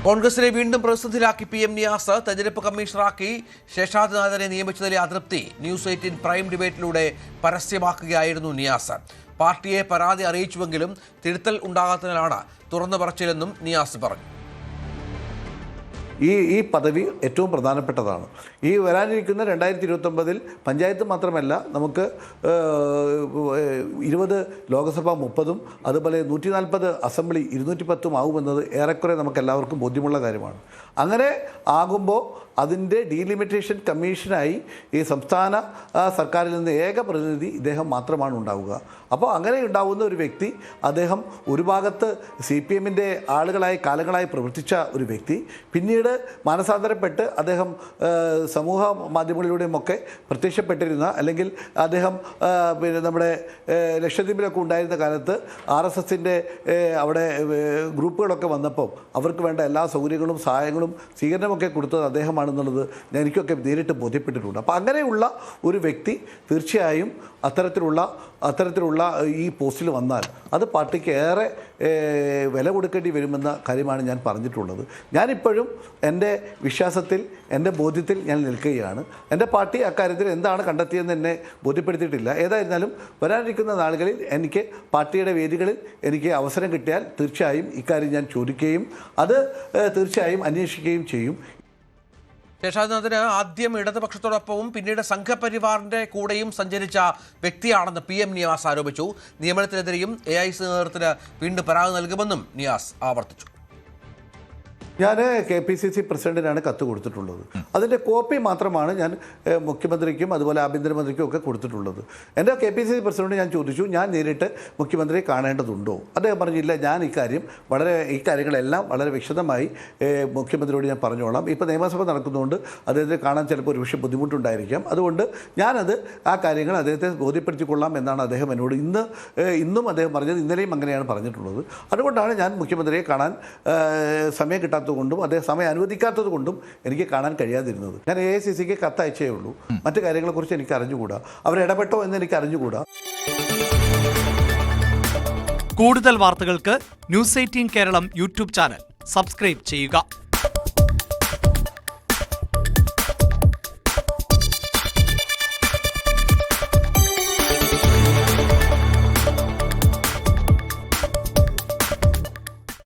കോൺഗ്രസിനെ വീണ്ടും പ്രതിസന്ധിയിലാക്കി PM നിയാസ്. തെരഞ്ഞെടുപ്പ് കമ്മീഷണറാക്കി ശേഷാദ്രിനാഥിനെ നിയമിച്ചതിലെ അതൃപ്തി ന്യൂസ് 18 പ്രൈം ഡിബേറ്റിലൂടെ പരസ്യമാക്കുകയായിരുന്നു നിയാസ്. പാർട്ടിയെ പരാതി അറിയിച്ചുവെങ്കിലും തിരുത്തൽ ഉണ്ടാകാത്തതിനാലാണ് തുറന്നു പറച്ചിലെന്നും നിയാസ് പറഞ്ഞു. ഈ പദവി ഏറ്റവും പ്രധാനപ്പെട്ടതാണ്. ഈ വരാനിരിക്കുന്ന 2029 പഞ്ചായത്ത് മാത്രമല്ല, നമുക്ക് 20 ലോകസഭ 30 അതുപോലെ 140 അസംബ്ലി 210 ആകുമെന്നത് ഏറെക്കുറെ നമുക്ക് എല്ലാവർക്കും ബോധ്യമുള്ള കാര്യമാണ്. അങ്ങനെ ആകുമ്പോൾ അതിൻ്റെ ഡീലിമിറ്റേഷൻ കമ്മീഷനായി ഈ സംസ്ഥാന സർക്കാരിൽ നിന്ന് ഏക പ്രതിനിധി ഇദ്ദേഹം മാത്രമാണ് ഉണ്ടാവുക. അപ്പോൾ അങ്ങനെ ഉണ്ടാവുന്ന ഒരു വ്യക്തി, അദ്ദേഹം ഒരു ഭാഗത്ത് CPMൻ്റെ ആളുകളായി കാലങ്ങളായി പ്രവർത്തിച്ച ഒരു വ്യക്തി, പിന്നീട് മാനസാന്തരപ്പെട്ട് അദ്ദേഹം സമൂഹ മാധ്യമങ്ങളിലൂടെയുമൊക്കെ പ്രത്യക്ഷപ്പെട്ടിരുന്ന, അല്ലെങ്കിൽ അദ്ദേഹം പിന്നെ നമ്മുടെ ലക്ഷദ്വീപിലൊക്കെ ഉണ്ടായിരുന്ന കാലത്ത് RSSൻ്റെ അവിടെ ഗ്രൂപ്പുകളൊക്കെ വന്നപ്പോൾ അവർക്ക് വേണ്ട എല്ലാ സൗകര്യങ്ങളും സഹായങ്ങളും സ്വീകരണമൊക്കെ കൊടുത്തത് അദ്ദേഹമാണെന്നുള്ളത് എനിക്കൊക്കെ നേരിട്ട് ബോധ്യപ്പെട്ടിട്ടുണ്ട്. അപ്പോൾ അങ്ങനെയുള്ള ഒരു വ്യക്തി തീർച്ചയായും അത്തരത്തിലുള്ള ഈ പോസ്റ്റിൽ വന്നാൽ അത് പാർട്ടിക്ക് ഏറെ വില കൊടുക്കേണ്ടി വരുമെന്ന കാര്യമാണ് ഞാൻ പറഞ്ഞിട്ടുള്ളത്. ഞാനിപ്പോഴും എൻ്റെ വിശ്വാസത്തിൽ, എൻ്റെ ബോധ്യത്തിൽ ഞാൻ നിൽക്കുകയാണ്. എൻ്റെ പാർട്ടി അക്കാര്യത്തിൽ എന്താണ് കണ്ടെത്തിയതെന്ന് എന്നെ ബോധ്യപ്പെടുത്തിയിട്ടില്ല. ഏതായിരുന്നാലും വരാനിരിക്കുന്ന നാളുകളിൽ എനിക്ക് പാർട്ടിയുടെ വേദികളിൽ എനിക്ക് അവസരം കിട്ടിയാൽ തീർച്ചയായും ഇക്കാര്യം ഞാൻ ചോദിക്കുകയും അത് തീർച്ചയായും അന്വേഷിക്കുകയും ചെയ്യും. ശേഷാദ്രിനാഥിന് ആദ്യം ഇടതുപക്ഷത്തോടൊപ്പവും പിന്നീട് സംഘപരിവാറിന്റെ കൂടെയും സഞ്ചരിച്ച വ്യക്തിയാണെന്ന് PM നിയാസ് ആരോപിച്ചു. നിയമനത്തിനെതിരെയും AIC നേതൃത്വത്തിന് വീണ്ടും പരാതി നൽകുമെന്നും നിയാസ് ആവർത്തിച്ചു. ഞാൻ KPCC പ്രസിഡന്റിനാണ് കത്ത് കൊടുത്തിട്ടുള്ളത്. അതിൻ്റെ കോപ്പി മാത്രമാണ് ഞാൻ മുഖ്യമന്ത്രിക്കും അതുപോലെ ആഭ്യന്തരമന്ത്രിക്കും ഒക്കെ കൊടുത്തിട്ടുള്ളത്. എൻ്റെ KPCC പ്രസിഡന്റ് ഞാൻ ചോദിച്ചു, ഞാൻ നേരിട്ട് മുഖ്യമന്ത്രിയെ കാണേണ്ടതുണ്ടോ? അദ്ദേഹം പറഞ്ഞില്ല, ഞാൻ ഈ കാര്യങ്ങളെല്ലാം വളരെ വിശദമായി മുഖ്യമന്ത്രിയോട് ഞാൻ പറഞ്ഞോളാം. ഇപ്പോൾ നിയമസഭ നടക്കുന്നതുകൊണ്ട് അദ്ദേഹത്തെ കാണാൻ ചിലപ്പോൾ ഒരു പക്ഷേ ബുദ്ധിമുട്ടുണ്ടായിരിക്കാം. അതുകൊണ്ട് ഞാനത് ആ കാര്യങ്ങൾ അദ്ദേഹത്തെ ബോധ്യപ്പെടുത്തിക്കൊള്ളാം എന്നാണ് അദ്ദേഹം എന്നോട് ഇന്നും അദ്ദേഹം പറഞ്ഞത്. ഇന്നലെയും അങ്ങനെയാണ് പറഞ്ഞിട്ടുള്ളത്. അതുകൊണ്ടാണ് ഞാൻ മുഖ്യമന്ത്രിയെ കാണാൻ സമയം കിട്ടാത്ത കൊണ്ടും അദ്ദേഹം സമയം അനുവദിക്കാത്തത് കൊണ്ടും എനിക്ക് കാണാൻ കഴിയാതിരുന്നത്. ഞാൻ AICCക്ക് കത്തയച്ചേ ഉള്ളൂ. മറ്റു കാര്യങ്ങളെക്കുറിച്ച് എനിക്ക് അറിഞ്ഞുകൂടാ, അവരിടപെട്ടോ എന്ന് എനിക്ക് അറിഞ്ഞുകൂടാ. കൂടുതൽ വാർത്തകൾക്ക് news 18 Keralam YouTube channel subscribe ചെയ്യുക.